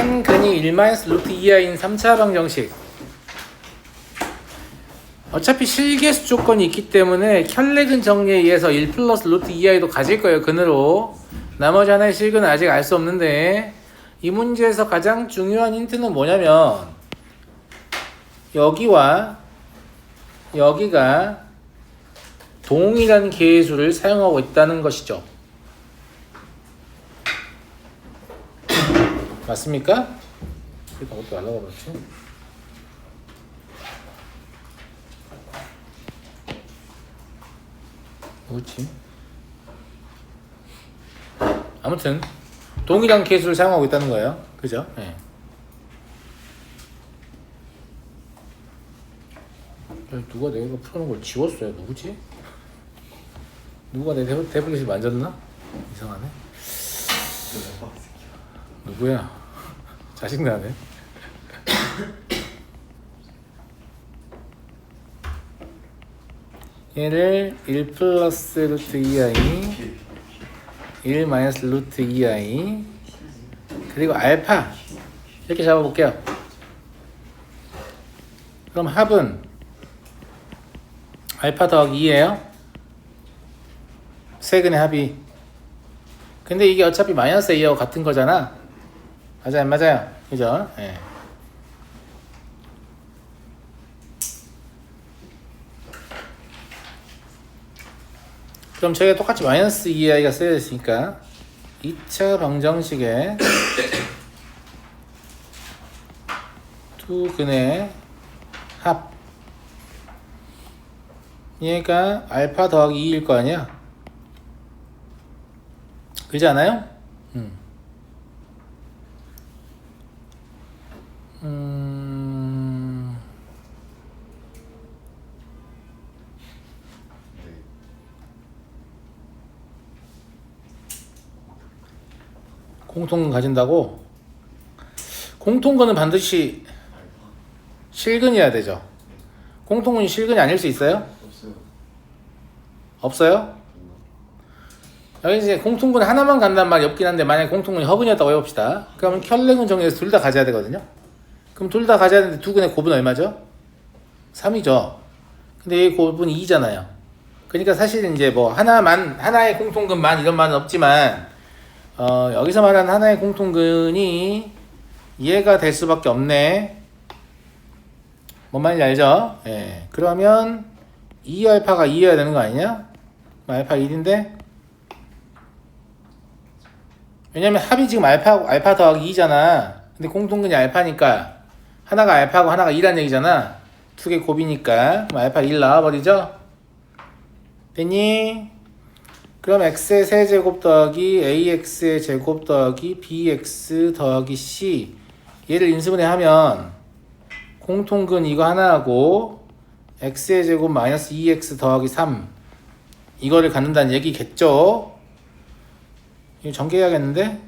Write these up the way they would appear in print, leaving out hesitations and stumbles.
한 근이 1-루트 2i인 3차 방정식. 어차피 실계수 조건이 있기 때문에 켤레근 정리에 의해서 1 플러스 루트 2i도 가질 거예요. 근으로. 나머지 하나의 실근은 아직 알 수 없는데 이 문제에서 가장 중요한 힌트는 뭐냐면 여기와 여기가 동일한 계수를 사용하고 있다는 것이죠. 맞습니까? 이거 어떻게 하려고 그러지? 뭐지? 아무튼 동일한 계수를 사용하고 있다는 거예요. 그죠? 네. 누가 내가 풀어놓은 걸 지웠어요. 누구지? 누가 내 태블릿을 만졌나? 이상하네. 누구야? 짜증나네. 얘를 1 플러스 루트 2i 1 마이너스 루트 2i 그리고 알파 이렇게 잡아볼게요. 그럼 합은 알파 더하기 2예요. 세근의 합이. 근데 이게 어차피 마이너스 a하고 같은 거잖아. 맞아요, 안 맞아요? 그죠? 예. 그럼 저희가 똑같이 마이너스 2i가 쓰여져 있으니까 2차 방정식에 두 근의 합 얘가 알파 더하기 2일 거 아니야? 그렇지 않아요? 공통근 가진다고? 공통근은 반드시 실근이어야 되죠. 공통근이 실근이 아닐 수 있어요? 없어요? 여기 이제 공통근 하나만 간단 말이 없긴 한데 만약에 공통근이 허근이었다고 해봅시다. 그러면 켤레근 정리해서 둘 다 가져야 되거든요. 그럼 둘 다 가져야 되는데 두 근의 곱은 얼마죠? 3이죠. 근데 이 곱은 2잖아요. 그러니까 사실 이제 뭐 하나의 공통근만 이런 말은 없지만 여기서 말하는 하나의 공통근이 이해가 될 수밖에 없네. 뭔 말인지 알죠? 예. 그러면 2알파가 2여야 되는 거 아니냐? 알파 1인데 왜냐면 합이 지금 알파 더하기 2잖아. 근데 공통근이 알파니까 하나가 알파고 하나가 2란 얘기잖아. 두 개 곱이니까 그럼 알파 1 나와버리죠? 됐니? 그럼 x의 세제곱 더하기 ax의 제곱 더하기 bx 더하기 c 얘를 인수분해 하면 공통근 이거 하나하고 x의 제곱 마이너스 2x 더하기 3 이거를 갖는다는 얘기겠죠? 이거 전개해야겠는데?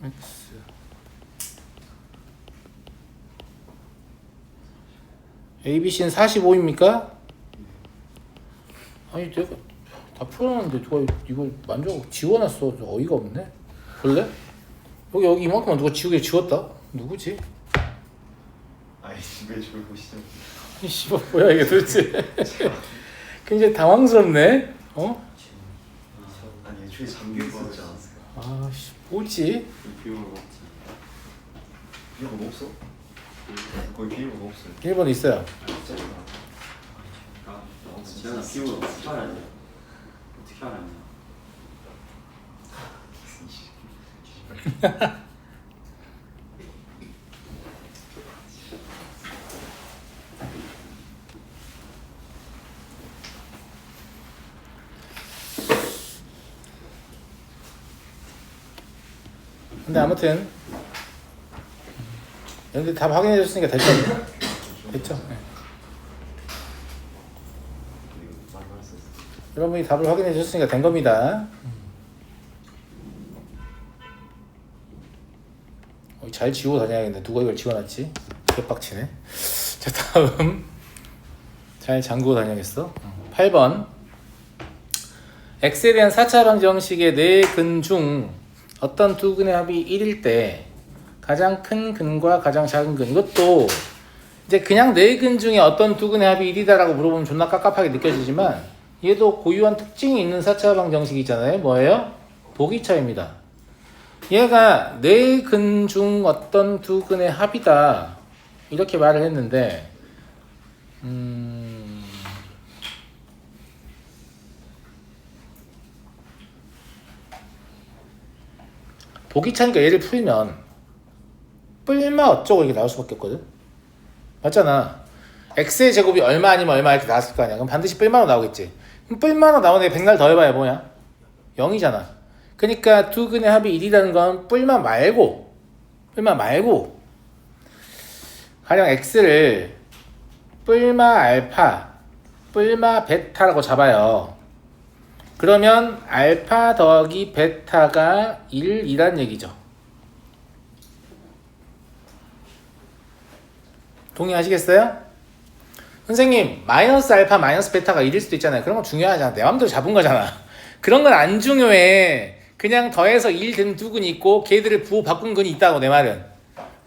3x ABC는 45입니까? 아니 내가 다 풀어놨는데 누가 이걸 만져고 지워놨어. 어이가 없네. 볼래? 여기 이만큼만 누가 지웠다? 누구지? 아이 집에 줄 보시죠. 이 씨발 뭐야 이게 도대체. 굉장히 당황스럽네. 어? 아니 애초에 잠겨 있었지 않았어요? 아씨 뭐지? 비밀번호 없지. 비밀번호 없어? 거의 비밀번호 없어요. 1번 있어요. 지현아 비밀번호 어떻게 알았냐? 어떻게 알았냐? 근데 아무튼 여기 답 확인해 줬으니까 됐죠? 됐죠? 네. 여러분이 답을 확인해 주셨으니까 된 겁니다. 잘 지우고 다녀야겠네. 누가 이걸 지워놨지? 개빡치네. 자 다음 잘 잠그고 다녀야겠어. 8번 x에 대한 4차 방정식의 네 근 중 어떤 두 근의 합이 1일 때 가장 큰 근과 가장 작은 근, 이것도 이제 그냥 네 근 중에 어떤 두 근의 합이 1이다라고 물어보면 존나 깝깝하게 느껴지지만 얘도 고유한 특징이 있는 4차 방정식이 있잖아요. 뭐예요? 보기차입니다. 얘가 네 근 중 어떤 두 근의 합이다 이렇게 말을 했는데 보기차니까 얘를 풀면 뿔마 어쩌고 이렇게 나올 수밖에 없거든. 맞잖아. x의 제곱이 얼마 아니면 얼마 이렇게 나왔을 거 아니야. 그럼 반드시 뿔마로 나오겠지. 그럼 뿔마로 나오는 애 백날 더해봐야 뭐야? 0이잖아. 그러니까 두 근의 합이 1이라는 건 뿔마 말고 가령 x를 뿔마 알파, 뿔마 베타라고 잡아요. 그러면 알파 더하기 베타가 1이란 얘기죠. 동의하시겠어요? 선생님, 마이너스 알파, 마이너스 베타가 1일 수도 있잖아요. 그런 건 중요하잖아. 내 맘대로 잡은 거잖아. 그런 건 안 중요해. 그냥 더해서 1 된 두 근이 있고 걔들을 부호 바꾼 근이 있다고, 내 말은.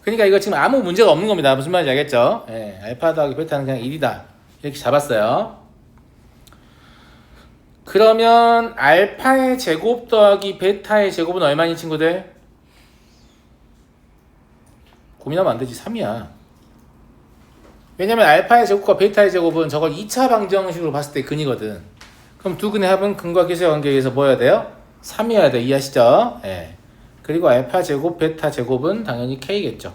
그러니까 이거 지금 아무 문제가 없는 겁니다. 무슨 말인지 알겠죠? 예, 알파 더하기 베타는 그냥 1이다. 이렇게 잡았어요. 그러면 알파의 제곱 더하기 베타의 제곱은 얼마니 친구들? 고민하면 안 되지. 3이야. 왜냐면 알파의 제곱과 베타의 제곱은 저걸 2차 방정식으로 봤을 때 근이거든. 그럼 두 근의 합은 근과 계수의 관계에 의해서 뭐여야 돼요? 3이어야 돼. 이해하시죠? 예. 그리고 알파 제곱, 베타 제곱은 당연히 k겠죠.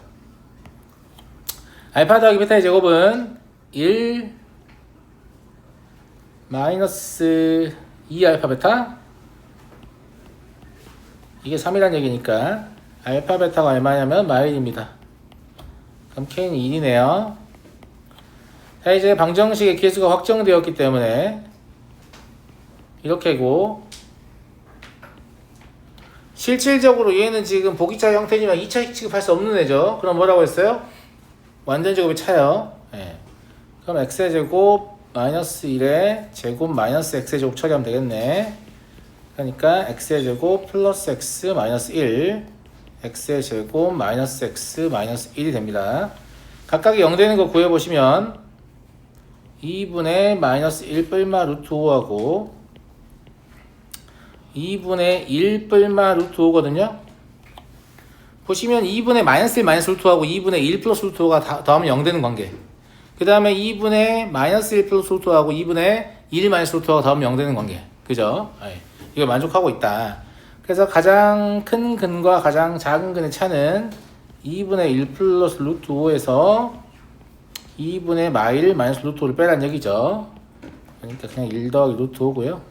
알파 더하기 베타의 제곱은 1 마이너스 2 알파 베타, 이게 3이란 얘기니까 알파 베타가 얼마냐면 마일입니다. 그럼 k는 1이네요. 자, 이제 방정식의 계수가 확정되었기 때문에 이렇게고, 실질적으로 얘는 지금 보기차 형태지만 2차 취급할 수 없는 애죠. 그럼 뭐라고 했어요? 완전 제곱이 차요. 예. 그럼 x의 제곱 마이너스 1의 제곱 마이너스 x의 제곱 처리하면 되겠네. 그러니까 x의 제곱 플러스 x 마이너스 1, x의 제곱 마이너스 x 마이너스 1이 됩니다. 각각이 0 되는 거 구해보시면 2분의 마이너스 1 뿔마 루트 5하고 2분의 1 뿔마 루트 5거든요. 보시면 2분의 마이너스 1 마이너스 루트 5하고 2분의 1 플러스 루트 5가 더하면 0 되는 관계. 그 다음에 2분의 마이너스 1 플러스 루트 5하고 2분의 1 마이너스 루트 5가 더하면 0 되는 관계. 그죠? 이걸 만족하고 있다. 그래서 가장 큰 근과 가장 작은 근의 차는 2분의 1 플러스 루트 5에서 2분의 마일 마이너스 루트 5를 빼라는 얘기죠. 그러니까 그냥 1 더하기 루트 5고요.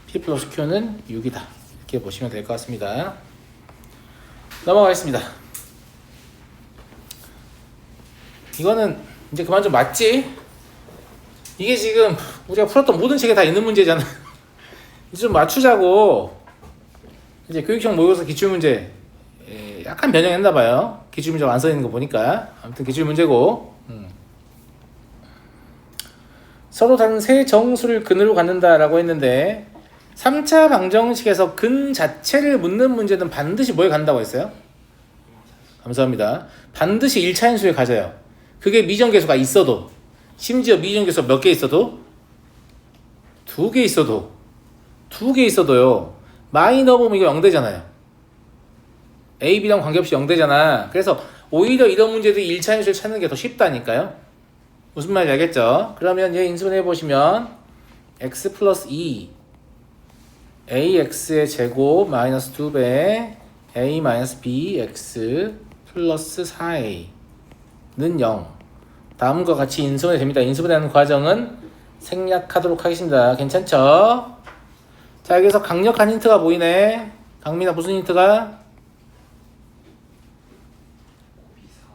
P 플러스 Q는 6이다. 이렇게 보시면 될 것 같습니다. 넘어가겠습니다. 이거는 이제 그만 좀 맞지? 이게 지금 우리가 풀었던 모든 책에 다 있는 문제잖아. 이제 좀 맞추자고. 이제 교육형 모의고사 기출문제 약간 변형했나봐요. 기출문제가 안 써있는 거 보니까. 아무튼 기출문제고, 서로 다른 세 정수를 근으로 갖는다라고 했는데 3차 방정식에서 근 자체를 묻는 문제는 반드시 뭐에 간다고 했어요? 감사합니다. 반드시 1차인수에 가져요. 그게 미정계수가 있어도, 심지어 미정계수 몇 개 있어도? 2개 있어도, 2개 있어도요, 마이너 보면 이거 0 되잖아요. A, B랑 관계없이 0 되잖아. 그래서 오히려 이런 문제들이 1차인수를 찾는 게 더 쉽다니까요. 무슨 말인지 알겠죠? 그러면 얘 인수분해 보시면 x 플러스 2 ax의 제곱 마이너스 2배 a 마이너스 bx 플러스 4a는 0. 다음과 같이 인수분해 됩니다. 인수분해하는 과정은 생략하도록 하겠습니다. 괜찮죠? 자, 여기서 강력한 힌트가 보이네. 강민아, 무슨 힌트가?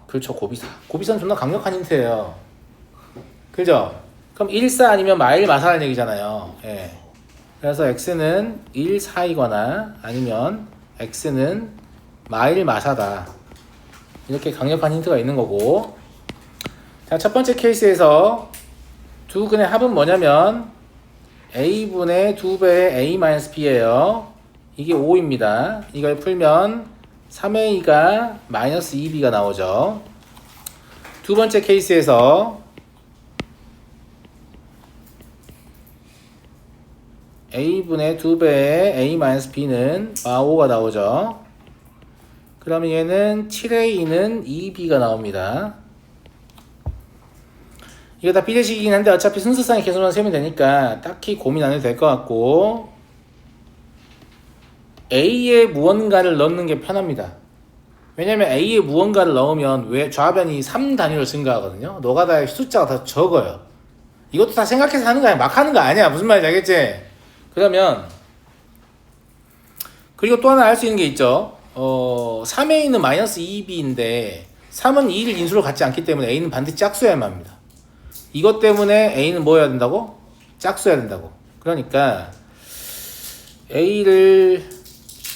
그렇죠, 고비사. 고비사는 존나 강력한 힌트예요. 그죠? 그럼 1, 4 아니면 마일 마사라는 얘기잖아요. 예. 그래서 x는 1, 4이거나 아니면 x는 마일 마사다. 이렇게 강력한 힌트가 있는 거고. 자, 첫 번째 케이스에서 두 근의 합은 뭐냐면 a분의 2배의 a-b예요. 이게 5입니다. 이걸 풀면 3a가 마이너스 2b가 나오죠. 두 번째 케이스에서 a분의 2배의 a-b는 5가 나오죠. 그러면 얘는 7a는 2b가 나옵니다. 이거 다 비례식이긴 한데 어차피 순서상의 계산만 세면 되니까 딱히 고민 안 해도 될 것 같고, A에 무언가를 넣는 게 편합니다. 왜냐면 A에 무언가를 넣으면 왜 좌변이 3단위로 증가하거든요. 노가다의 숫자가 더 적어요. 이것도 다 생각해서 하는 거 아니야. 막 하는 거 아니야. 무슨 말인지 알겠지? 그러면 그리고 또 하나 알 수 있는 게 있죠. 3A는 마이너스 2B인데 3은 2를 인수로 갖지 않기 때문에 A는 반드시 짝수여야만 합니다. 이것 때문에 A는 뭐 해야 된다고? 짝수여야 된다고. 그러니까 A를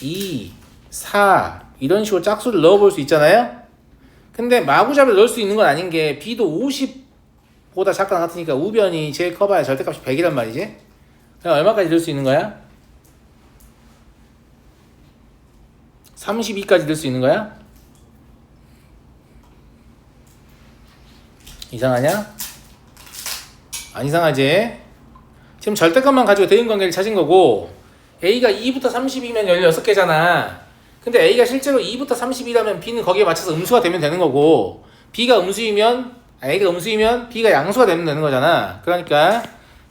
2, 4 이런 식으로 짝수를 넣어볼 수 있잖아요. 근데 마구잡이로 넣을 수 있는 건 아닌 게 B도 50보다 작거나 같으니까 우변이 제일 커봐야 절대값이 100이란 말이지. 그럼 얼마까지 넣을 수 있는 거야? 32까지 넣을 수 있는 거야? 이상하냐? 안 이상하지? 지금 절대값만 가지고 대인관계를 찾은 거고, A가 2부터 30이면 16개잖아. 근데 A가 실제로 2부터 30이라면 B는 거기에 맞춰서 음수가 되면 되는 거고, A가 음수이면 B가 양수가 되면 되는 거잖아. 그러니까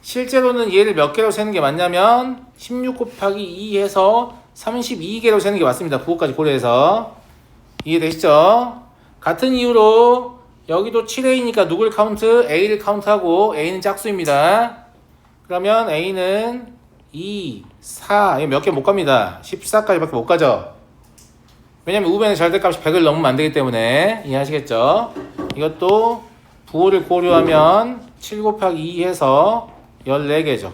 실제로는 얘를 몇 개로 세는 게 맞냐면 16 곱하기 2 해서 32개로 세는 게 맞습니다. 부호까지 고려해서. 이해되시죠? 같은 이유로 여기도 7A니까 누굴 카운트? A를 카운트하고, A는 짝수입니다. 그러면 A는 2, 4, 몇 개 못 갑니다. 14까지밖에 못 가죠. 왜냐면 우변의 절대값이 100을 넘으면 안 되기 때문에. 이해하시겠죠? 이것도 부호를 고려하면 7 곱하기 2 해서 14개죠.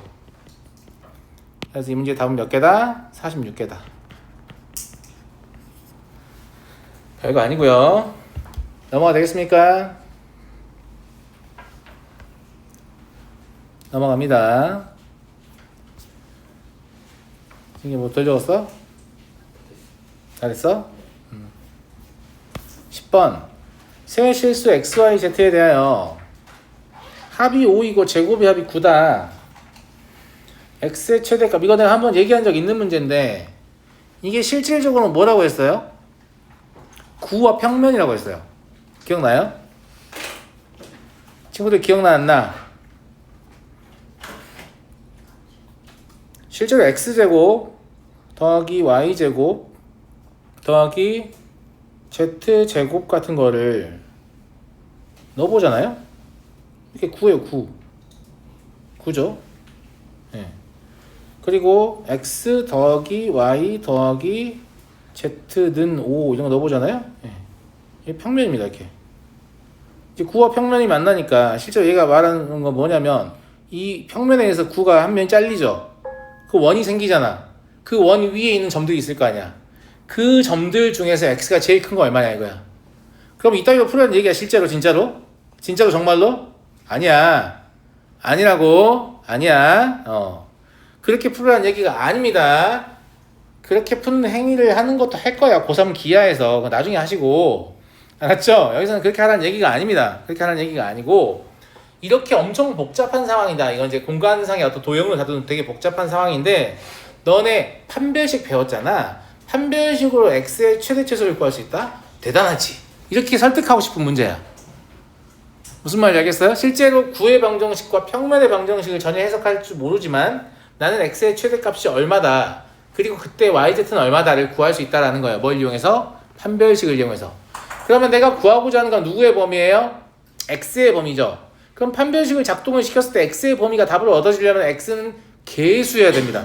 그래서 이 문제 답은 몇 개다? 46개다. 별거 아니고요. 넘어가 되겠습니까? 넘어갑니다. 이게 뭐 덜 적었어? 잘했어? 10번 세 실수 XYZ에 대하여 합이 5이고 제곱이 합이 9다. X의 최대값, 이거 내가 한번 얘기한 적 있는 문제인데 이게 실질적으로 뭐라고 했어요? 구와 평면이라고 했어요. 기억나요? 친구들 기억나 안 나? 실제로 X제곱 더하기 Y제곱 더하기 Z제곱 같은 거를 넣어보잖아요? 이게 9예요. 9죠? 네. 그리고 X 더하기 Y 더하기 Z는 5 이런 거 넣어보잖아요? 네. 이게 평면입니다. 이렇게 이제 9와 평면이 만나니까 실제로 얘가 말하는 건 뭐냐면 이 평면에 의해서 9가 한 면이 잘리죠. 그 원이 생기잖아. 그 원 위에 있는 점들이 있을 거 아니야. 그 점들 중에서 X가 제일 큰 거 얼마냐 이거야. 그럼 이따위로 풀어야 얘기야. 실제로 진짜로? 진짜로 정말로? 아니야. 아니라고. 아니야. 그렇게 풀으라는 얘기가 아닙니다. 그렇게 푸는 행위를 하는 것도 할 거야. 고3 기하에서. 그거 나중에 하시고. 알았죠? 여기서는 그렇게 하라는 얘기가 아닙니다. 그렇게 하라는 얘기가 아니고, 이렇게 엄청 복잡한 상황이다. 이건 이제 공간상의 어떤 도형을 다루는 되게 복잡한 상황인데, 너네 판별식 배웠잖아. 판별식으로 X의 최대 최소를 구할 수 있다? 대단하지. 이렇게 설득하고 싶은 문제야. 무슨 말인지 알겠어요? 실제로 구의 방정식과 평면의 방정식을 전혀 해석할 줄 모르지만 나는 X의 최대값이 얼마다, 그리고 그때 YZ는 얼마다를 구할 수 있다라는 거예요. 뭘 이용해서? 판별식을 이용해서. 그러면 내가 구하고자 하는 건 누구의 범위예요? X의 범위죠. 그럼 판별식을 작동을 시켰을 때 X의 범위가 답으로 얻어지려면 X는 개수여야 됩니다.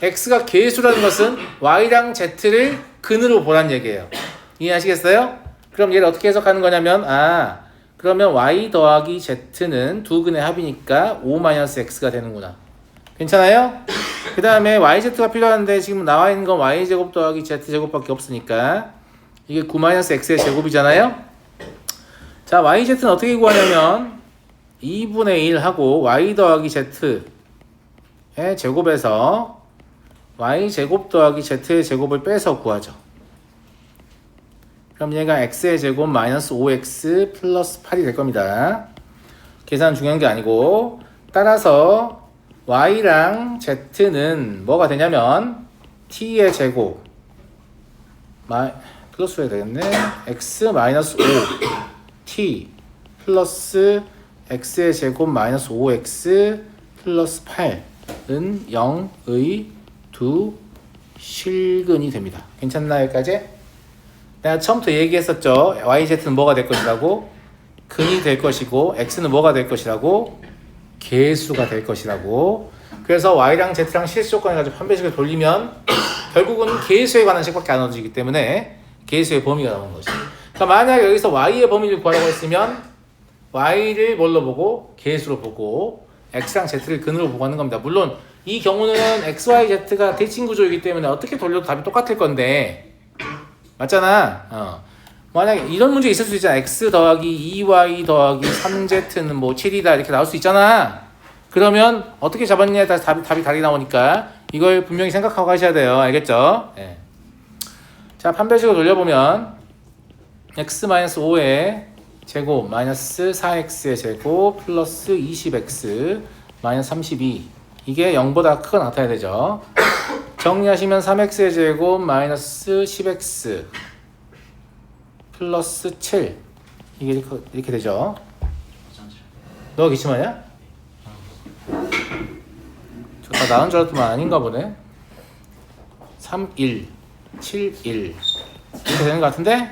X가 개수라는 것은 Y랑 Z를 근으로 보란 얘기예요. 이해하시겠어요? 그럼 얘를 어떻게 해석하는 거냐면, 그러면 Y 더하기 Z는 두 근의 합이니까 5-X가 되는구나. 괜찮아요? 그 다음에 YZ가 필요한데 지금 나와 있는 건 Y제곱 더하기 Z제곱밖에 없으니까 이게 9-X의 제곱이잖아요? 자, YZ는 어떻게 구하냐면 2분의 1 하고 Y 더하기 Z 제곱에서 y제곱 더하기 z의 제곱을 빼서 구하죠. 그럼 얘가 x의 제곱 마이너스 5x 플러스 8이 될 겁니다. 계산 중요한 게 아니고, 따라서 y랑 z는 뭐가 되냐면 t의 제곱 플러스 해야 되겠네. x 마이너스 5 t 플러스 x의 제곱 마이너스 5x 플러스 8은 0의 두 실근이 됩니다. 괜찮나 여기까지? 내가 처음부터 얘기했었죠. yz는 뭐가 될 것이라고? 근이 될 것이고 x는 뭐가 될 것이라고? 계수가 될 것이라고. 그래서 y랑 z랑 실수 조건을 가지고 판별식을 돌리면 결국은 계수에 관한 식밖에 안 얻어지기 때문에 계수의 범위가 나오는 거죠. 그러니까 만약 여기서 y의 범위를 구하라고 했으면 y를 뭘로 보고? 계수로 보고 x랑 z를 근으로 보고 하는 겁니다. 물론 이 경우는 x, y, z가 대칭 구조이기 때문에 어떻게 돌려도 답이 똑같을 건데 맞잖아. 만약에 이런 문제 있을 수 있잖아. x 더하기 2y 더하기 3z는 뭐 7이다 이렇게 나올 수 있잖아. 그러면 어떻게 잡았느냐에 따라서 답이 다르게 나오니까 이걸 분명히 생각하고 하셔야 돼요. 알겠죠? 네. 자, 판별식을 돌려보면 x-5의 제곱 마이너스 4x의 제곱 플러스 20x 마이너스 32 이게 0보다 크거나 같아야 되죠. 정리하시면 3x의 제곱 마이너스 10x 플러스 7 이게 이렇게 되죠. 너가 기침하냐? 저 다 나온 줄 알았더만 아닌가 보네. 3, 1, 7, 1 이렇게 되는 것 같은데,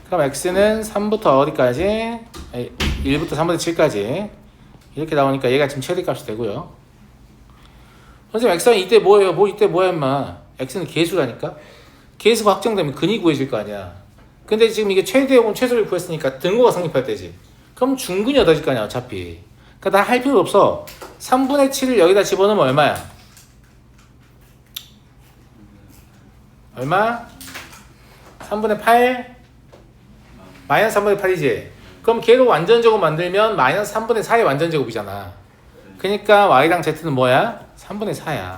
그럼 x는 3부터 어디까지? 1부터 3부터 7까지 이렇게 나오니까 얘가 지금 최대 값이 되고요. 선생님 x는 이때 뭐예요? 이때 뭐야 임마? x는 계수라니까? 계수가 확정되면 근이 구해질 거 아니야. 근데 지금 이게 최대하고 최소를 구했으니까 등호가 성립할 때지. 그럼 중근이 얻어질 거 아니야 어차피. 그러니까 다 할 필요 없어. 3분의 7을 여기다 집어넣으면 얼마야? 얼마? 3분의 8? 마이너스 3분의 8이지. 그럼 걔로 완전제곱 만들면 마이너스 3분의 4의 완전제곱이잖아. 그러니까 y랑 z는 뭐야? 3분의 4야.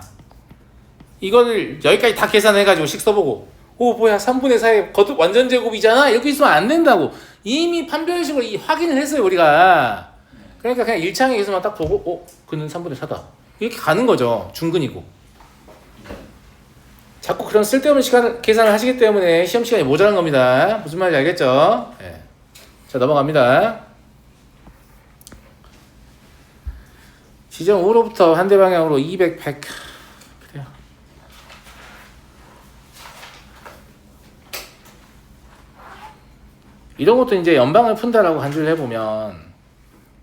이거를 여기까지 다 계산해가지고 식 써보고 오 뭐야 3분의 4의 거듭 완전제곱이잖아 이렇게 있으면 안 된다고. 이미 판별식으로 확인을 했어요 우리가. 그러니까 그냥 1창에서만 딱 보고 그는 3분의 4다 이렇게 가는 거죠. 중근이고. 자꾸 그런 쓸데없는 계산을 하시기 때문에 시험 시간이 모자란 겁니다. 무슨 말인지 알겠죠? 네. 자 넘어갑니다. 지점 5로부터 한대 방향으로 200, 100 그래요. 이런 것도 이제 연방을 푼다라고 간주를 해보면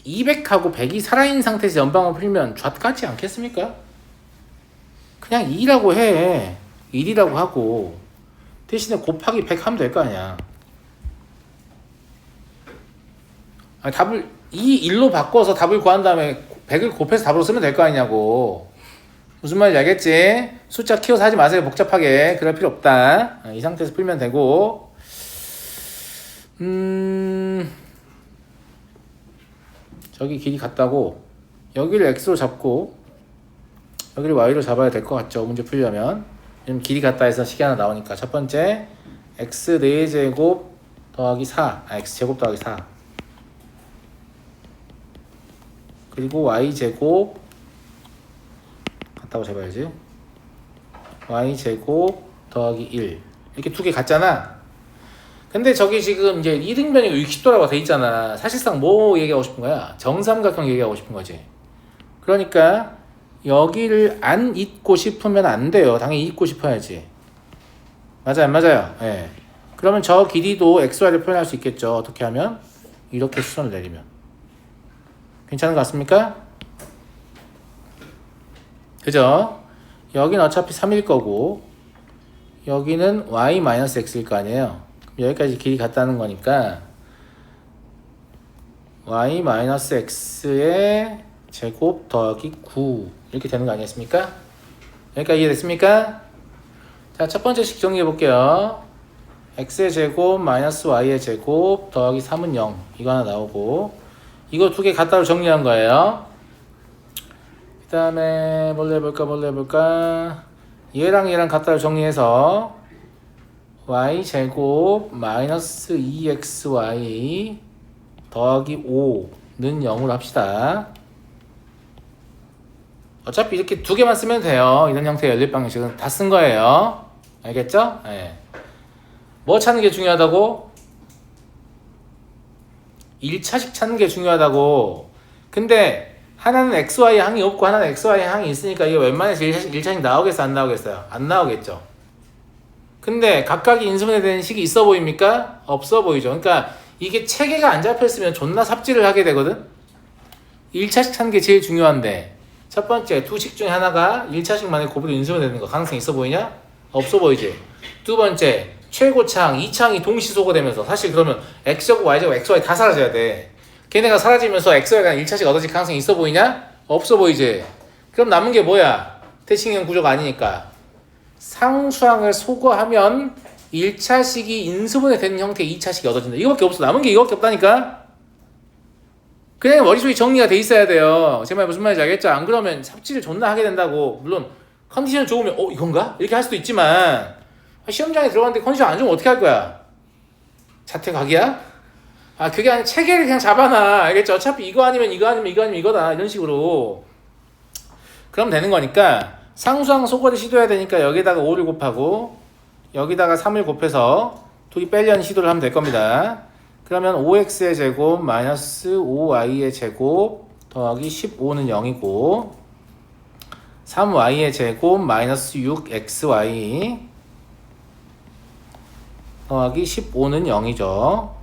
200하고 100이 살아있는 상태에서 연방을 풀면 좌 같지 않겠습니까? 그냥 2라고 해. 1이라고 하고 대신에 곱하기 100 하면 될 거 아니야. 아니, 답을 1로 바꿔서 답을 구한 다음에 100을 곱해서 답으로 쓰면 될 거 아니냐고. 무슨 말인지 알겠지? 숫자 키워서 하지 마세요. 복잡하게. 그럴 필요 없다. 이 상태에서 풀면 되고 저기 길이 같다고 여기를 x로 잡고 여기를 y로 잡아야 될 것 같죠. 문제 풀려면. 지금 길이 같다 해서 식이 하나 나오니까 첫 번째 x 4제곱 더하기 4 x제곱 더하기 4 그리고 y제곱 같다고 잡아야지. y제곱 더하기 1 이렇게 두 개 같잖아. 근데 저기 지금 이제 이등변이 60도라고 돼 있잖아. 사실상 뭐 얘기하고 싶은 거야? 정삼각형 얘기하고 싶은 거지. 그러니까 여기를 안 잊고 싶으면 안 돼요. 당연히 잊고 싶어야지. 맞아요, 안 맞아요? 예. 네. 그러면 저 길이도 xy를 표현할 수 있겠죠. 어떻게 하면? 이렇게 수선을 내리면. 괜찮은 것 같습니까? 그죠? 여기는 어차피 3일 거고 여기는 y-x일 거 아니에요. 여기까지 길이 같다는 거니까 y-x의 제곱 더하기 9 이렇게 되는 거 아니겠습니까? 여기까지 이해됐습니까? 자, 첫 번째 식 정리해 볼게요. x의 제곱 마이너스 y의 제곱 더하기 3은 0 이거 하나 나오고 이거 두 개 갖다로 정리한 거예요. 그 다음에 뭘로 해볼까 얘랑 갖다를 정리해서 y제곱 마이너스 2xy 더하기 5는 0으로 합시다. 어차피 이렇게 두 개만 쓰면 돼요. 이런 형태의 연립 방식은 다 쓴 거예요. 알겠죠? 네. 뭐 찾는 게 중요하다고? 1차식 찾는 게 중요하다고. 근데 하나는 xy 항이 없고 하나는 xy 항이 있으니까 이게 웬만해서 1차식 나오겠어 안 나오겠어요? 안 나오겠죠. 근데 각각이 인수분해 되는 식이 있어 보입니까? 없어 보이죠. 그러니까 이게 체계가 안 잡혔으면 존나 삽질을 하게 되거든. 1차식 찾는 게 제일 중요한데 첫 번째 두 식 중에 하나가 1차식만의 곱으로 인수분해 되는 거 가능성이 있어 보이냐? 없어 보이지. 두 번째 최고창 2창이 동시 소거되면서 사실 그러면 x제곱 y제곱 xy 다 사라져야 돼. 걔네가 사라지면서 xy가 1차식 얻어질 가능성이 있어 보이냐? 없어 보이지. 그럼 남은 게 뭐야? 대칭형 구조가 아니니까 상수항을 소거하면 1차식이 인수분해 되는 형태의 2차식이 얻어진다. 이거밖에 없어. 남은 게 이거밖에 없다니까. 그냥 머릿속에 정리가 돼 있어야 돼요. 제 말 무슨 말인지 알겠죠? 안 그러면 삽질을 존나 하게 된다고. 물론 컨디션 좋으면 이건가? 이렇게 할 수도 있지만 시험장에 들어갔는데 컨디션 안 좋으면 어떻게 할 거야? 자퇴각이야? 그게 아니라 체계를 그냥 잡아놔. 알겠죠? 어차피 이거 아니면 이거 아니면 이거 아니면 이거다. 이런 식으로 그럼 되는 거니까 상수항 소거를 시도해야 되니까 여기다가 5를 곱하고 여기다가 3을 곱해서 둘이 빼려는 시도를 하면 될 겁니다. 그러면 5x의 제곱 마이너스 5y의 제곱 더하기 15는 0이고 3y의 제곱 마이너스 6xy 더하기 15는 0이죠.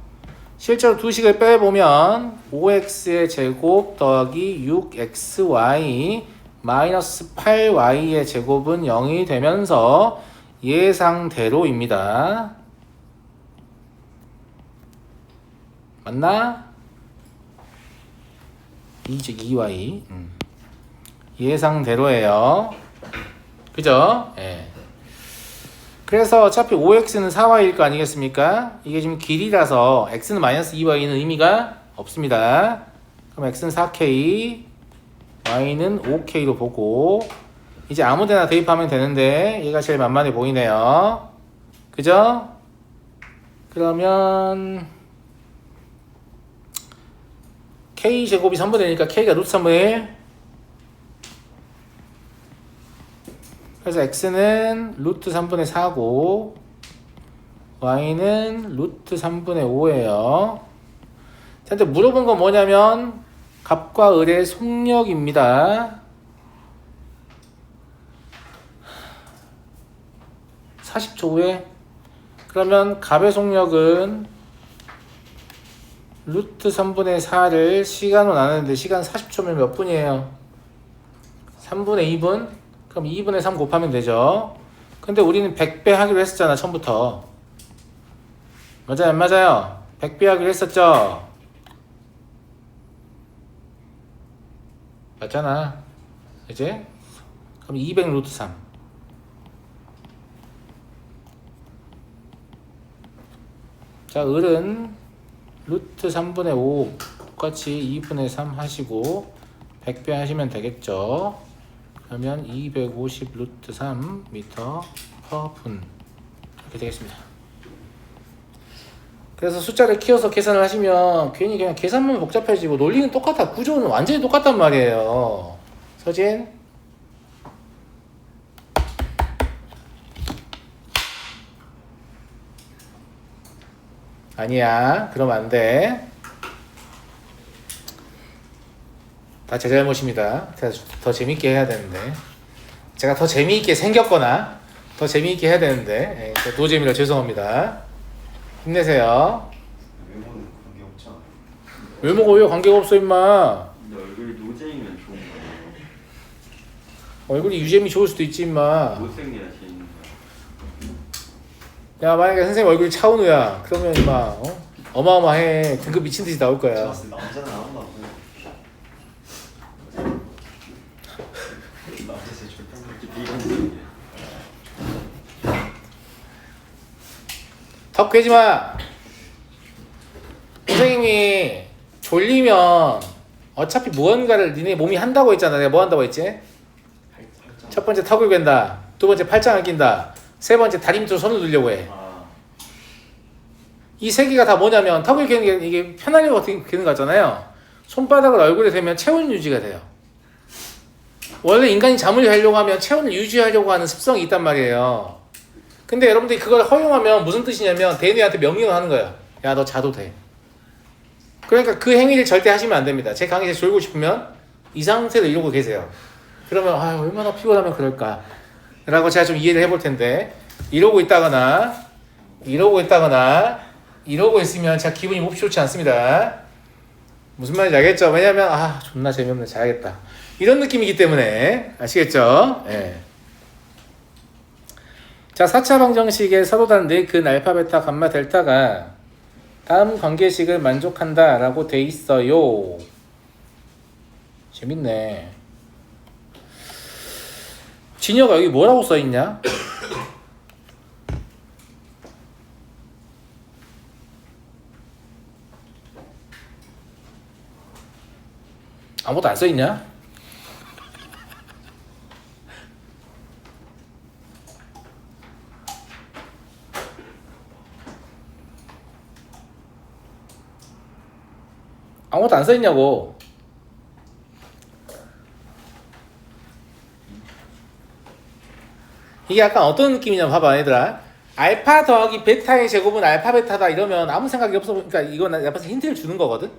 실제로 두 식을 빼보면 5x의 제곱 더하기 6xy 마이너스 8y의 제곱은 0이 되면서 예상대로입니다. 맞나? 2y 예상대로예요. 그죠? 예. 그래서 어차피 5x는 4y일 거 아니겠습니까? 이게 지금 길이라서 x는 마이너스 2y는 의미가 없습니다. 그럼 x는 4k, y는 5k로 보고 이제 아무데나 대입하면 되는데 얘가 제일 만만해 보이네요. 그죠? 그러면 k제곱이 3분의 1이니까 k가 루트 3분의 1. 그래서 x는 루트 3분의 4고 y는 루트 3분의 5예요. 자, 근데 물어본 건 뭐냐면 갑과 을의 속력입니다. 40초 후에 그러면 갑의 속력은 루트 3분의 4를 시간으로 나누는데 시간 40초면 몇 분이에요? 3분의 2분? 그럼 2분의 3 곱하면 되죠. 근데 우리는 100배 하기로 했었잖아 처음부터. 맞아요 안 맞아요? 100배 하기로 했었죠. 맞잖아 이제. 그럼 200 루트 3 자 을은 루트 3분의 5 똑같이 2분의 3 하시고 100배 하시면 되겠죠. 그러면 250 루트 3 미터 퍼 분 이렇게 되겠습니다. 그래서 숫자를 키워서 계산을 하시면 괜히 그냥 계산만 복잡해지고 논리는 똑같아. 구조는 완전히 똑같단 말이에요. 서진? 아니야. 그러면 안 돼. 다 제 잘못입니다. 제가 더 재밌게 해야 되는데. 제가 더 재미있게 생겼거나 더 재미있게 해야 되는데 노잼이라 죄송합니다. 힘내세요. 외모는 관계 없잖아. 외모가 왜 관계가 없어 임마. 근데 얼굴이 노잼이면 좋은 거예요. 얼굴이 유잼이 좋을 수도 있지 임마. 못생겨야 재밌는 거야. 야 만약에 선생님 얼굴이 차은우야 그러면 임마 어마어마해. 등급 미친듯이 나올 거야. 제가 봤을 때 남자는 안 한다고. 남자 제 절대 그렇게 비관적이야. 턱 괴지마. 선생님이 졸리면 어차피 무언가를 니네 몸이 한다고 했잖아. 내가 뭐 한다고 했지? 첫 번째 턱을 괸다. 두 번째 팔짱을 낀다. 세 번째 다리 밑으로 손을 넣으려고 해. 이 세 개가 다 뭐냐면 턱을 괸는 게 이게 편하려고 괸는 거잖아요. 손바닥을 얼굴에 대면 체온 유지가 돼요. 원래 인간이 잠을 자려고 하면 체온을 유지하려고 하는 습성이 있단 말이에요. 근데 여러분들이 그걸 허용하면 무슨 뜻이냐면 대뇌한테 명령을 하는 거야. 야, 너 자도 돼. 그러니까 그 행위를 절대 하시면 안 됩니다. 제 강의에서 졸고 싶으면 이 상태로 이러고 계세요. 그러면 얼마나 피곤하면 그럴까 라고 제가 좀 이해를 해볼 텐데, 이러고 있다거나 이러고 있으면 제가 기분이 몹시 좋지 않습니다. 무슨 말인지 알겠죠? 왜냐면 존나 재미없네, 자야겠다, 이런 느낌이기 때문에. 아시겠죠? 예. 자, 4차 방정식의 서로다른 근 알파 베타 감마 델타가 다음 관계식을 만족한다 라고 돼 있어요. 재밌네. 진혁아, 여기 뭐라고 써있냐? 아무것도 안 써있냐? 아무것도 안 써있냐고. 이게 약간 어떤 느낌이냐면 봐봐 얘들아. 알파 더하기 베타의 제곱은 알파 베타다 이러면 아무 생각이 없어. 그러니까 이건 내가 봤을 때 힌트를 주는 거거든.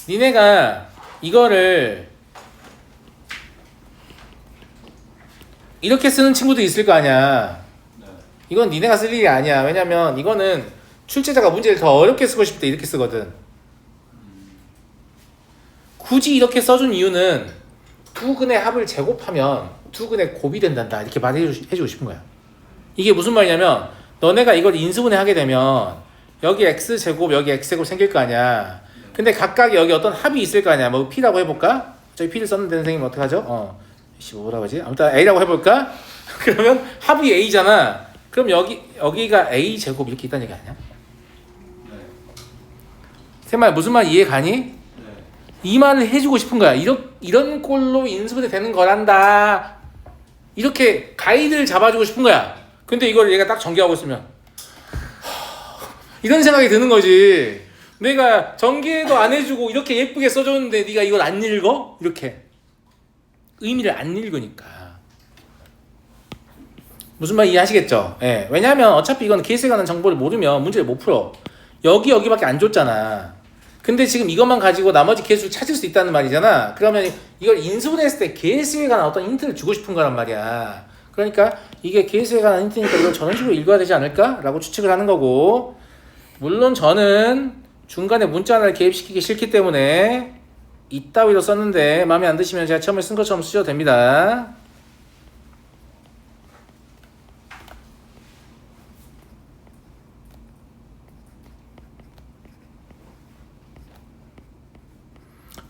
니네가 이거를 이렇게 쓰는 친구도 있을 거 아니야. 이건 니네가 쓸 일이 아니야. 왜냐면 이거는 출제자가 문제를 더 어렵게 쓰고 싶을 때 이렇게 쓰거든. 굳이 이렇게 써준 이유는 두 근의 합을 제곱하면 두 근의 곱이 된단다, 이렇게 말해주고 싶은 거야. 이게 무슨 말이냐면 너네가 이걸 인수분해 하게 되면 여기 x제곱 여기 x제곱 생길 거 아니야. 근데 각각 여기 어떤 합이 있을 거 아니야. 뭐 p라고 해볼까? 저기 p를 썼는데 선생님 어떡하죠? 뭐라고 하지? 아무튼 a라고 해볼까? 그러면 합이 a잖아. 그럼 여기가 a제곱 이렇게 있다는 얘기 아니야? 새 무슨 말 이해 가니? 이 말을 해주고 싶은 거야. 이런 꼴로 인수분해 되는 거란다, 이렇게 가이드를 잡아주고 싶은 거야. 근데 이걸 얘가 딱 전개하고 있으면 이런 생각이 드는 거지. 내가 전개도 안 해주고 이렇게 예쁘게 써줬는데 네가 이걸 안 읽어? 이렇게 의미를 안 읽으니까. 무슨 말 이해하시겠죠? 예. 왜냐하면 어차피 이건 케이스에 관한 정보를 모르면 문제를 못 풀어. 여기밖에 안 줬잖아. 근데 지금 이것만 가지고 나머지 개수를 찾을 수 있다는 말이잖아. 그러면 이걸 인수분해했을 때 개수에 관한 어떤 힌트를 주고 싶은 거란 말이야. 그러니까 이게 개수에 관한 힌트니까 이걸 저런 식으로 읽어야 되지 않을까? 라고 추측을 하는 거고, 물론 저는 중간에 문자 하나를 개입시키기 싫기 때문에 이따위로 썼는데 마음에 안 드시면 제가 처음에 쓴 것처럼 쓰셔도 됩니다.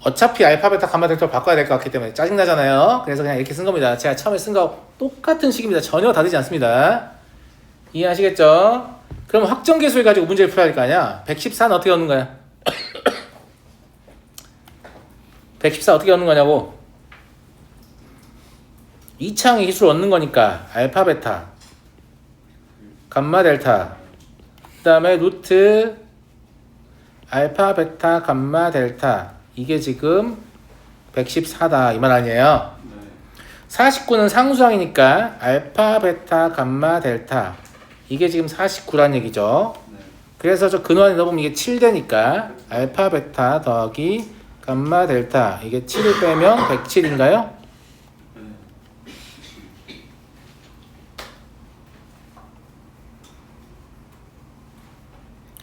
어차피 알파 베타 감마 델타를 바꿔야 될 것 같기 때문에 짜증나잖아요. 그래서 그냥 이렇게 쓴 겁니다. 제가 처음에 쓴 거 똑같은 식입니다. 전혀 다르지 않습니다. 이해하시겠죠? 그럼 확정계수를 가지고 문제를 풀어야 할 거 아니야. 114는 어떻게 얻는 거야? 114 어떻게 얻는 거냐고. 2차항의 기수를 얻는 거니까 알파 베타 감마 델타 그 다음에 루트 알파 베타 감마 델타, 이게 지금 114다 이 말 아니에요. 49는 상수항이니까 알파 베타 감마 델타, 이게 지금 49란 얘기죠. 그래서 저 근원에 넣어보면 이게 7되니까 알파 베타 더하기 감마 델타, 이게 7을 빼면 107인가요?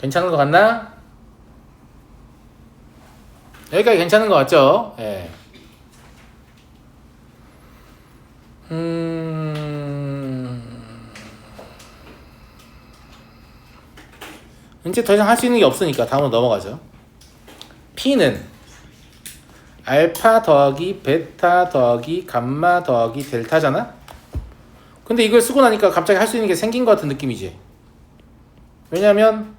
괜찮은 것 같나? 여기까지 괜찮은 것 같죠? 예. 이제 더 이상 할 수 있는 게 없으니까 다음으로 넘어가죠. P는 알파 더하기 베타 더하기 감마 더하기 델타잖아? 근데 이걸 쓰고 나니까 갑자기 할 수 있는 게 생긴 것 같은 느낌이지. 왜냐면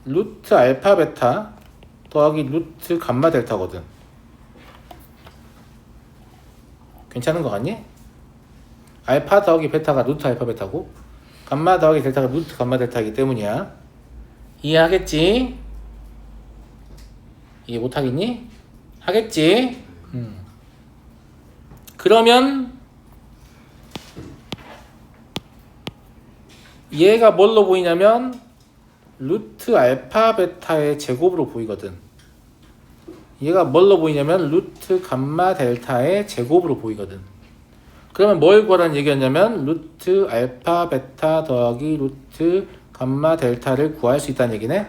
루트 알파 베타 더하기 루트 감마 델타거든. 괜찮은 거 같니? 알파 더하기 베타가 루트 알파 베타고 감마 더하기 델타가 루트 감마 델타이기 때문이야. 이해하겠지? 이해 못하겠니? 하겠지? 그러면 얘가 뭘로 보이냐면 루트 알파 베타의 제곱으로 보이거든. 얘가 뭘로 보이냐면 루트 감마 델타의 제곱으로 보이거든. 그러면 뭘 구하라는 얘기였냐면 루트 알파 베타 더하기 루트 감마 델타를 구할 수 있다는 얘기네.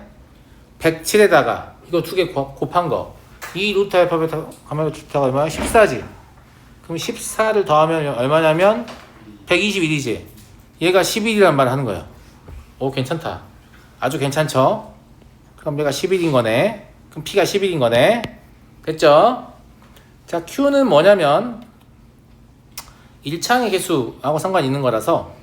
107에다가 이거 두 개 곱한 거. 이 루트 알파 베타 감마 델타가 얼마야? 14지. 그럼 14를 더하면 얼마냐면 121이지. 얘가 11이란 말을 하는 거야. 오, 괜찮다. 아주 괜찮죠? 그럼 얘가 11인 거네. 그럼 P가 11인 거네. 됐죠? 자, Q는 뭐냐면 1창의 개수하고 상관이 있는 거라서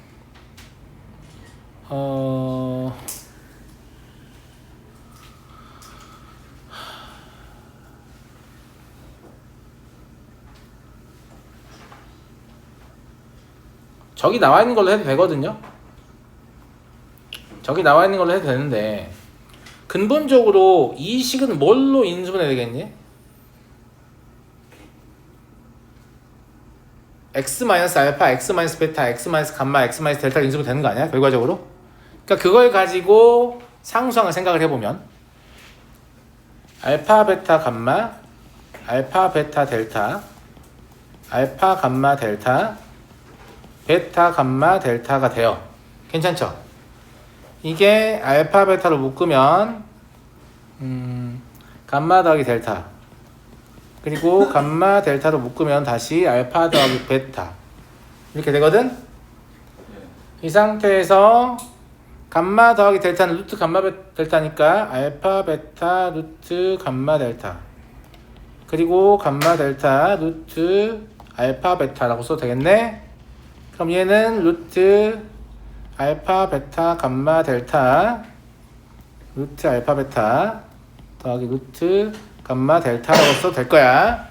저기 나와 있는 걸로 해도 되거든요. 저기 나와 있는 걸로 해도 되는데 근본적으로 이 식은 뭘로 인수분해 되겠니? x-알파, x-베타, x-감마, x-델타가 인수분해 되는 거 아니야? 결과적으로? 그러니까 그걸 가지고 상수항을 생각을 해보면 알파, 베타, 감마, 알파, 베타, 델타, 알파, 감마, 델타, 베타, 감마, 델타가 돼요. 괜찮죠? 이게 알파, 베타로 묶으면 감마 더하기 델타, 그리고 감마 델타로 묶으면 다시 알파 더하기 베타 이렇게 되거든? 이 상태에서 감마 더하기 델타는 루트 감마 델타니까 알파 베타 루트 감마 델타, 그리고 감마 델타 루트 알파 베타라고 써도 되겠네? 그럼 얘는 루트 알파 베타 감마 델타 루트 알파 베타 더하기 루트 감마 델타라고 써도 될 거야.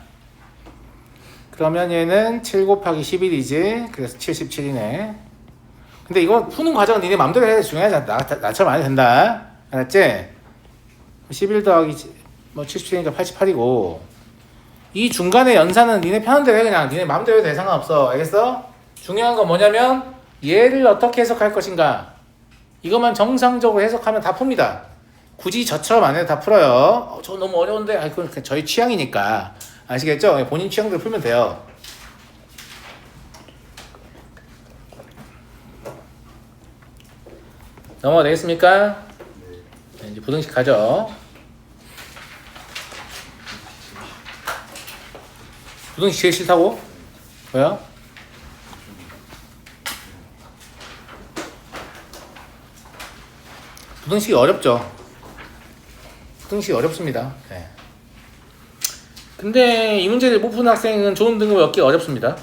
그러면 얘는 7 곱하기 11이지. 그래서 77이네. 근데 이거 푸는 과정은 니네 맘대로 해야 중요하지 않다. 나처럼 안 해도 된다. 알았지? 11 더하기 77이니까 88이고 이 중간에 연산은 니네 편한 대로 해. 그냥 니네 맘대로 해도 돼. 상관없어. 알겠어? 중요한 건 뭐냐면 얘를 어떻게 해석할 것인가. 이것만 정상적으로 해석하면 다 풉니다. 굳이 저처럼 안 해도 다 풀어요. 저 너무 어려운데. 그건 저희 취향이니까. 아시겠죠? 본인 취향대로 풀면 돼요. 넘어가 되겠습니까? 네, 이제 부등식 가죠. 부등식 제일 싫다고? 왜요? 부등식이 어렵죠. 부등식이 어렵습니다. 네. 근데 이 문제를 못 푸는 학생은 좋은 등급을 얻기 어렵습니다.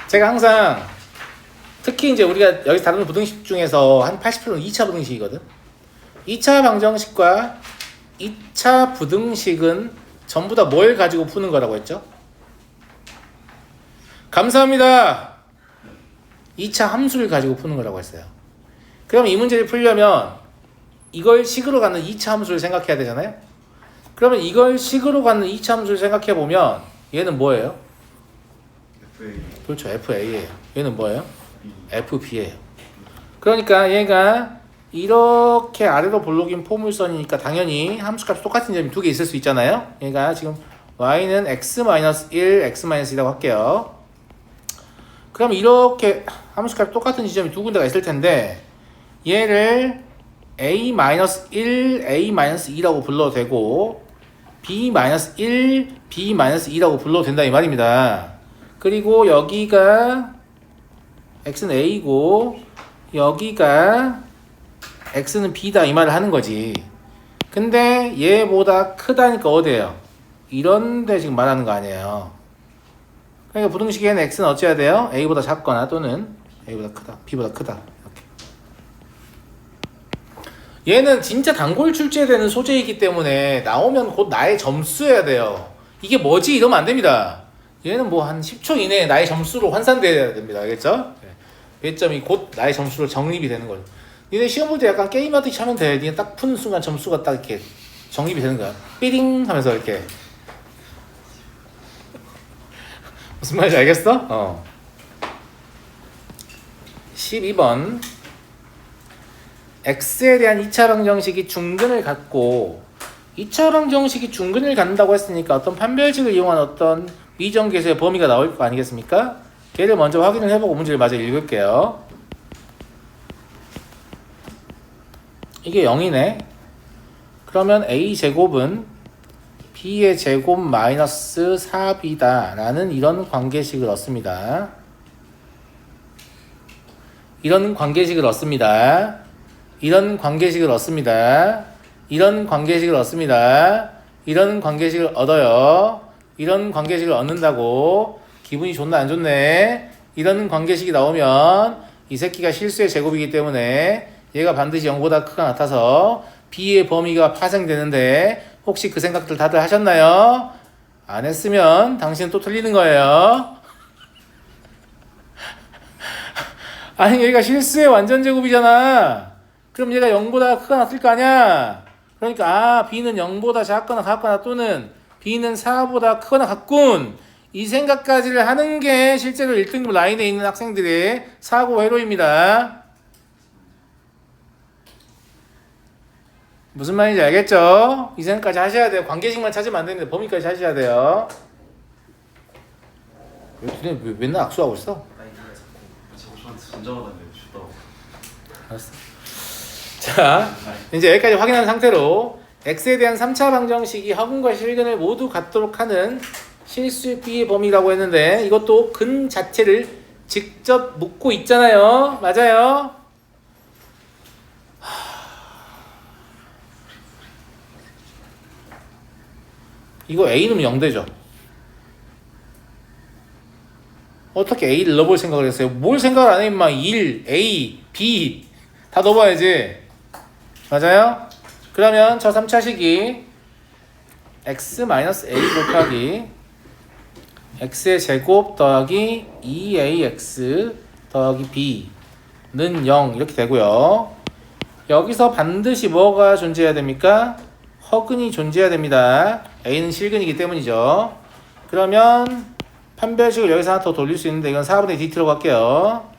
제가 항상 특히 이제 우리가 여기서 다루는 부등식 중에서 한 80%는 2차 부등식이거든. 2차 방정식과 2차 부등식은 전부 다 뭘 가지고 푸는 거라고 했죠? 감사합니다. 2차 함수를 가지고 푸는 거라고 했어요. 그럼 이 문제를 풀려면 이걸 식으로 갖는 2차 함수를 생각해야 되잖아요. 그러면 이걸 식으로 갖는 2차 함수를 생각해 보면 얘는 뭐예요? FA. 그렇죠. FA예요. 얘는 뭐예요? FB예요. 그러니까 얘가 이렇게 아래로 볼록인 포물선이니까 당연히 함수값이 똑같은 점이 두 개 있을 수 있잖아요. 얘가 지금 y는 x-1, x-2라고 할게요. 그럼 이렇게 함수값이 똑같은 지점이 두 군데가 있을 텐데 얘를 a-1, a-2라고 불러도 되고 b-1, b-2라고 불러도 된다 이 말입니다. 그리고 여기가 x는 a고 여기가 x는 b다 이 말을 하는 거지. 근데 얘보다 크다니까 어디예요? 이런데 지금 말하는 거 아니에요. 그러니까 부등식에는 x는 어찌해야 돼요? a보다 작거나 또는 a보다 크다, b보다 크다. 이렇게. 얘는 진짜 단골 출제되는 소재이기 때문에 나오면 곧 나의 점수여야 돼요. 이게 뭐지? 이러면 안 됩니다. 얘는 뭐 한 10초 이내에 나의 점수로 환산돼야 됩니다. 알겠죠? 배점이 곧 나의 점수로 정립이 되는 거예요. 니네 시험 볼 때 약간 게임하듯이 하면 돼. 니네 딱 푸는 순간 점수가 딱 이렇게 정립이 되는 거야. 삐링 하면서 이렇게. 무슨 말인지 알겠어? 12번. x에 대한 2차 방정식이 중근을 갖고 2차 방정식이 중근을 갖는다고 했으니까 어떤 판별식을 이용한 어떤 미정계수의 범위가 나올 거 아니겠습니까? 걔를 먼저 확인을 해보고 문제를 마저 읽을게요. 이게 0이네. 그러면 a제곱은 b의 제곱 마이너스 4b다 라는 이런 관계식을 얻습니다. 이런 관계식을 얻습니다. 이런 관계식을 얻습니다. 이런 관계식을 얻습니다. 이런 관계식을 얻어요. 이런 관계식을 얻는다고 기분이 좋나 안 좋네. 이런 관계식이 나오면 이 새끼가 실수의 제곱이기 때문에 얘가 반드시 0보다 크가 같아서 b의 범위가 파생되는데 혹시 그 생각들 다들 하셨나요? 안 했으면 당신은 또 틀리는 거예요. 아니 여기가 실수의 완전 제곱이잖아. 그럼 얘가 0보다 크거나 같을 거 아니야. 그러니까 b는 0보다 작거나 같거나 또는 b는 4보다 크거나 같군. 이 생각까지를 하는 게 실제로 1등급 라인에 있는 학생들의 사고 회로입니다. 무슨 말인지 알겠죠? 이 생각까지 하셔야 돼요. 관계식만 찾으면 안 됩니다. 범위까지 하셔야 돼요. 왜 맨날 악수하고 있어? 아니 네가 자꾸 저한테 전자하다며 주다고. 알았어. 자, 이제 여기까지 확인한 상태로 x에 대한 3차 방정식이 허근과 실근을 모두 갖도록 하는 실수 b의 범위라고 했는데 이것도 근 자체를 직접 묻고 있잖아요. 맞아요? 이거 a는 0되죠. 어떻게 a를 넣어볼 생각을 했어요? 뭘 생각을 안 해 임마. 1, a, b 다 넣어봐야지. 맞아요? 그러면 저 3차식이 x-a 곱하기 x의 제곱 더하기 2ax 더하기 b는 0 이렇게 되고요. 여기서 반드시 뭐가 존재해야 됩니까? 허근이 존재해야 됩니다. a는 실근이기 때문이죠. 그러면 판별식을 여기서 하나 더 돌릴 수 있는데 이건 4분의 dt로 갈게요.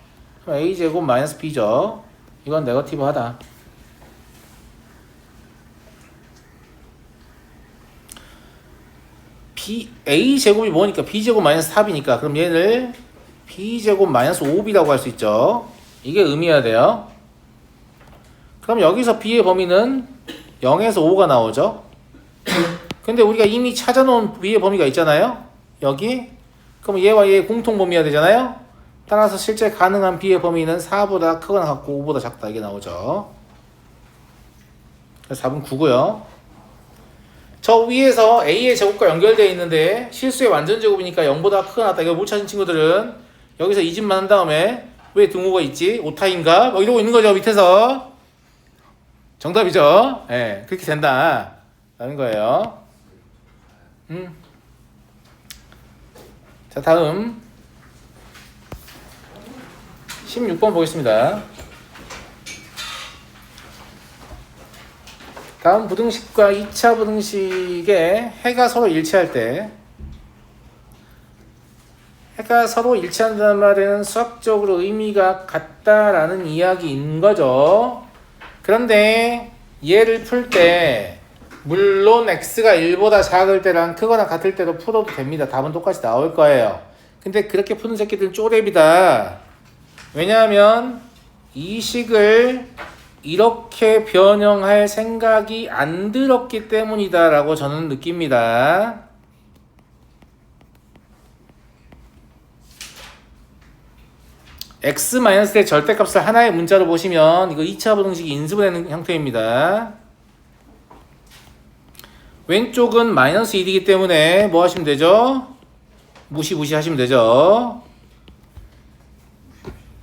그럼 a제곱 마이너스 b죠. 이건 네거티브 하다. a제곱이 뭐니까 b제곱 마이너스 4b니까 그럼 얘를 b제곱 마이너스 5b라고 할 수 있죠. 이게 의미해야 돼요. 그럼 여기서 b의 범위는 0에서 5가 나오죠. 근데 우리가 이미 찾아놓은 b의 범위가 있잖아요. 여기. 그럼 얘와 얘의 공통 범위가 되잖아요. 따라서 실제 가능한 b의 범위는 4보다 크거나 같고 5보다 작다 이게 나오죠. 그래서 답은 9고요. 저 위에서 a의 제곱과 연결되어 있는데 실수의 완전 제곱이니까 0보다 크거나 같다. 이거 못 찾은 친구들은 여기서 이집만 한 다음에 왜 등호가 있지? 오타인가? 뭐 이러고 있는 거죠. 밑에서. 정답이죠. 예, 그렇게 된다 라는 거예요. 자, 다음 16번 보겠습니다. 다음 부등식과 2차 부등식에 해가 서로 일치할 때 해가 서로 일치한다는 말은 수학적으로 의미가 같다라는 이야기인 거죠. 그런데 얘를 풀 때 물론 x가 1보다 작을 때랑 크거나 같을 때도 풀어도 됩니다. 답은 똑같이 나올 거예요. 근데 그렇게 푸는 새끼들은 쪼렙이다. 왜냐하면 이 식을 이렇게 변형할 생각이 안 들었기 때문이다 라고 저는 느낍니다. x-의 절대값을 하나의 문자로 보시면 이거 2차 부등식이 인수분해하는 형태입니다. 왼쪽은 마이너스 1이기 때문에 뭐 하시면 되죠? 무시하시면 되죠.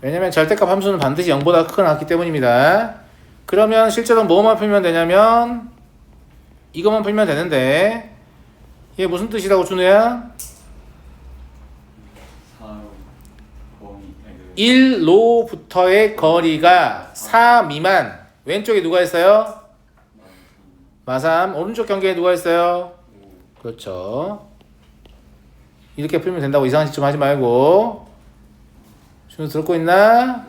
왜냐면 절대값 함수는 반드시 0보다 크거나 같기 때문입니다. 그러면 실제로 뭐만 풀면 되냐면 이것만 풀면 되는데 얘 무슨 뜻이라고 준우야? 4 범위 1로부터의 거리가 4 미만. 왼쪽에 누가 있어요? 마삼. 오른쪽 경계에 누가 있어요? 그렇죠. 이렇게 풀면 된다고 이상한 짓 좀 하지 말고. 준우 듣고 있나?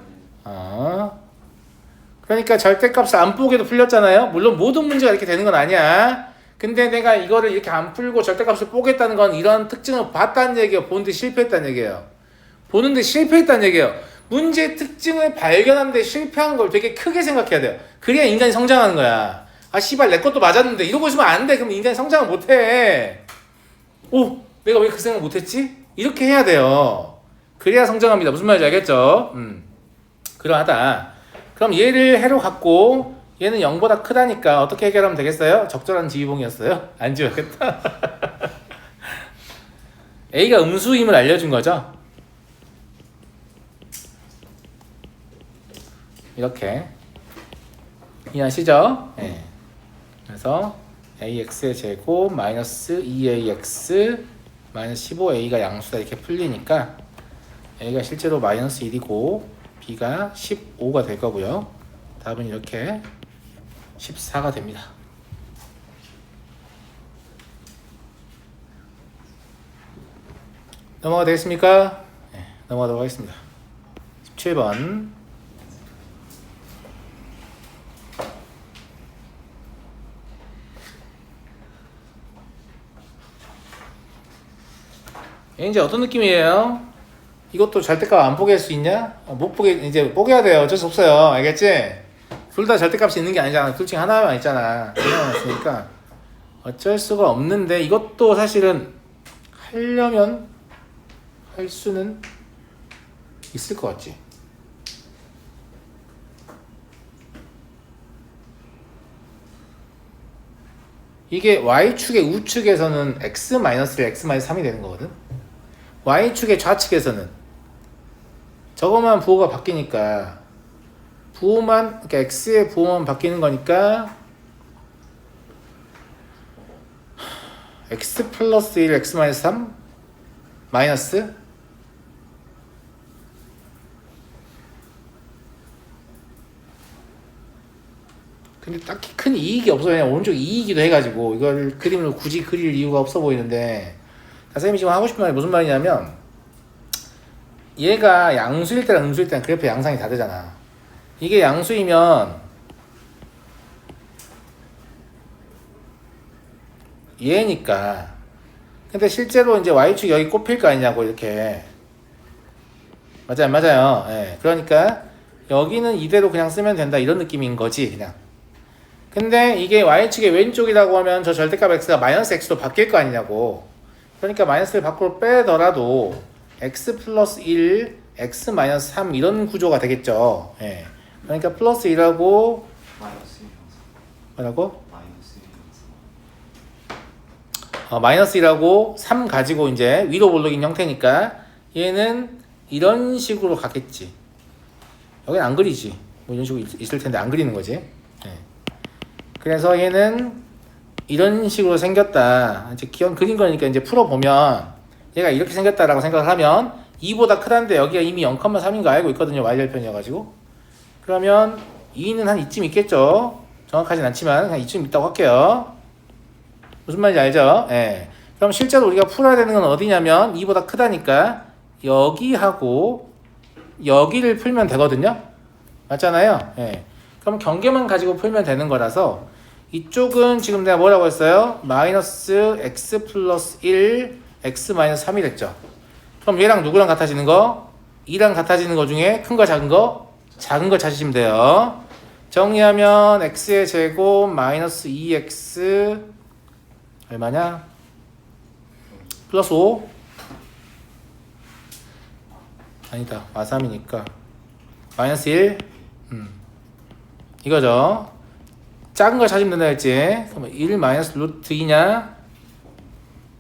그러니까 절대값을 안 보게도 풀렸잖아요. 물론 모든 문제가 이렇게 되는 건 아니야. 근데 내가 이거를 이렇게 안 풀고 절대값을 보겠다는 건 이런 특징을 봤다는 얘기예요. 보는데 실패했다는 얘기예요. 보는데 실패했다는 얘기예요. 문제의 특징을 발견하는데 실패한 걸 되게 크게 생각해야 돼요. 그래야 인간이 성장하는 거야. 아 씨발 내 것도 맞았는데 이러고 있으면 안 돼. 그럼 인간이 성장을 못해. 오, 내가 왜 그 생각 못했지? 이렇게 해야 돼요. 그래야 성장합니다. 무슨 말인지 알겠죠? 그러하다. 그럼 얘를 해로 갖고 얘는 0보다 크다니까 어떻게 해결하면 되겠어요? 적절한 지휘봉이었어요? 안 지웠겠다. A가 음수임을 알려준 거죠. 이렇게 이해하시죠? 네. 그래서 AX의 제곱 마이너스 2AX 마이너스 15A가 양수다 이렇게 풀리니까 A가 실제로 마이너스 1이고 B가 15가 될 거고요. 답은 이렇게 14가 됩니다. 넘어가 되겠습니까? 네, 넘어가도록 하겠습니다. 17번. 이제 어떤 느낌이에요? 이것도 절대값 안 보게 할 수 있냐? 못 보게, 이제 보게야 돼요. 어쩔 수 없어요. 알겠지? 둘 다 절대값이 있는 게 아니잖아. 둘 중에 하나만 있잖아. 하나만 있으니까 어쩔 수가 없는데 이것도 사실은 하려면 할 수는 있을 것 같지? 이게 Y축의 우측에서는 X-1, X-3이 되는 거거든? Y축의 좌측에서는 저거만 부호가 바뀌니까 부호만, 그러니까 X의 부호만 바뀌는 거니까 X 플러스 1, X 마이너스 3 마이너스 근데 딱히 큰 이익이 없어. 그냥 오른쪽 이익이기도 해가지고 이걸 그림으로 굳이 그릴 이유가 없어 보이는데 선생님이 지금 하고 싶은 말이 무슨 말이냐면 얘가 양수일 때랑 음수일 때랑 그래프 양상이 다르잖아. 이게 양수이면 얘니까 근데 실제로 이제 Y축 여기 꼽힐 거 아니냐고 이렇게 맞아요 맞아요. 예. 그러니까 여기는 이대로 그냥 쓰면 된다 이런 느낌인 거지 그냥. 근데 이게 Y축의 왼쪽이라고 하면 저 절대값 X가 마이너스 X로 바뀔 거 아니냐고. 그러니까 마이너스를 밖으로 빼더라도 X 플러스 1, X 마이너스 3 이런 구조가 되겠죠. 예. 그러니까 플러스 1하고 마이너스 1 뭐라고? 마이너스 1 마이너스 1하고 3 가지고 이제 위로 올라긴 형태니까 얘는 이런 식으로 갔겠지. 여긴 안 그리지. 뭐 이런 식으로 있을 텐데 안 그리는 거지. 예. 그래서 얘는 이런 식으로 생겼다. 이제 기억 그린 거니까 이제 풀어보면 얘가 이렇게 생겼다라고 생각을 하면 2보다 크다는데 여기가 이미 0,3인 거 알고 있거든요. Y절편이어가지고. 그러면 2는 한 이쯤 있겠죠. 정확하진 않지만 한 이쯤 있다고 할게요. 무슨 말인지 알죠? 예. 그럼 실제로 우리가 풀어야 되는 건 어디냐면 2보다 크다니까 여기하고 여기를 풀면 되거든요. 맞잖아요. 예. 그럼 경계만 가지고 풀면 되는 거라서 이쪽은 지금 내가 뭐라고 했어요? 마이너스 x 플러스 1 x 마이너스 3이 됐죠. 그럼 얘랑 누구랑 같아지는 거? 2랑 같아지는 거 중에 큰 거 작은 거? 작은 거 찾으시면 돼요. 정리하면 x의 제곱 마이너스 2x 얼마냐? 플러스 5 아니다 마3이니까 마이너스 1 이거죠. 작은 걸 찾으면 된다 했지. 그럼 1 마이너스 루트 2냐?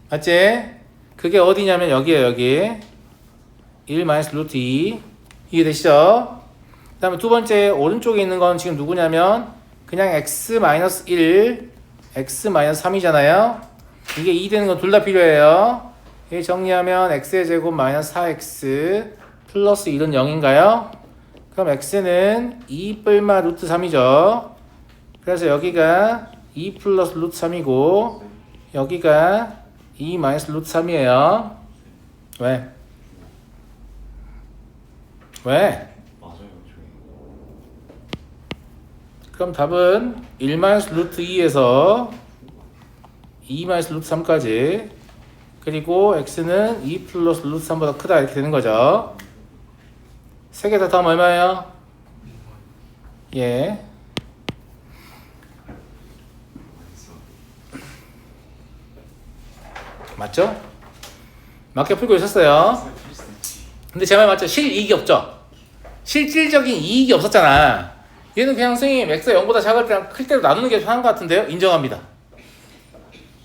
맞지? 그게 어디냐면 여기에요 여기 1 마이너스 루트 2 이해되시죠? 그 다음에 두 번째 오른쪽에 있는 건 지금 누구냐면 그냥 x 마이너스 1 x 마이너스 3이잖아요. 이게 2 되는 건 둘 다 필요해요. 이 정리하면 x의 제곱 마이너스 4x 플러스 1은 0인가요? 그럼 x는 2 뿔마 루트 3이죠. 그래서 여기가 2 플러스 루트 3이고 여기가 2 마이너스 루트 3이에요. 왜? 왜? 맞아요, 저희. 그럼 답은 1 마이너스 루트 2에서 2 마이너스 루트 3까지 그리고 x는 2 플러스 루트 3보다 크다 이렇게 되는 거죠. 세 개 다 더하면 얼마예요? 예. 맞죠? 맞게 풀고 있었어요. 근데 제 말 맞죠? 실이익이 없죠? 실질적인 이익이 없었잖아. 얘는 그냥 선생님 x가 0보다 작을 때랑 클 때로 나누는 게 편한 것 같은데요? 인정합니다.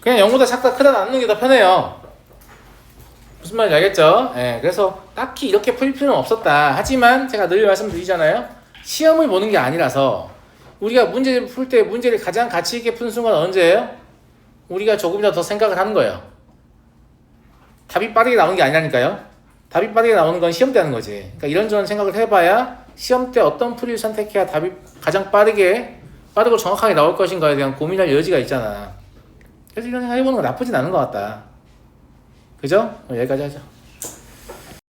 그냥 0보다 작다 크다 나누는 게 더 편해요. 무슨 말인지 알겠죠? 예, 그래서 딱히 이렇게 풀 필요는 없었다. 하지만 제가 늘 말씀드리잖아요. 시험을 보는 게 아니라서 우리가 문제를 풀 때 문제를 가장 가치 있게 푸는 순간 언제예요? 우리가 조금이라도 더 생각을 하는 거예요. 답이 빠르게 나오는 게 아니라니까요. 답이 빠르게 나오는 건 시험 때 하는 거지. 그러니까 이런저런 생각을 해봐야 시험 때 어떤 풀이를 선택해야 답이 가장 빠르고 정확하게 나올 것인가에 대한 고민할 여지가 있잖아. 그래서 이런 생각 해보는 건 나쁘진 않은 것 같다. 그죠? 여기까지 하죠.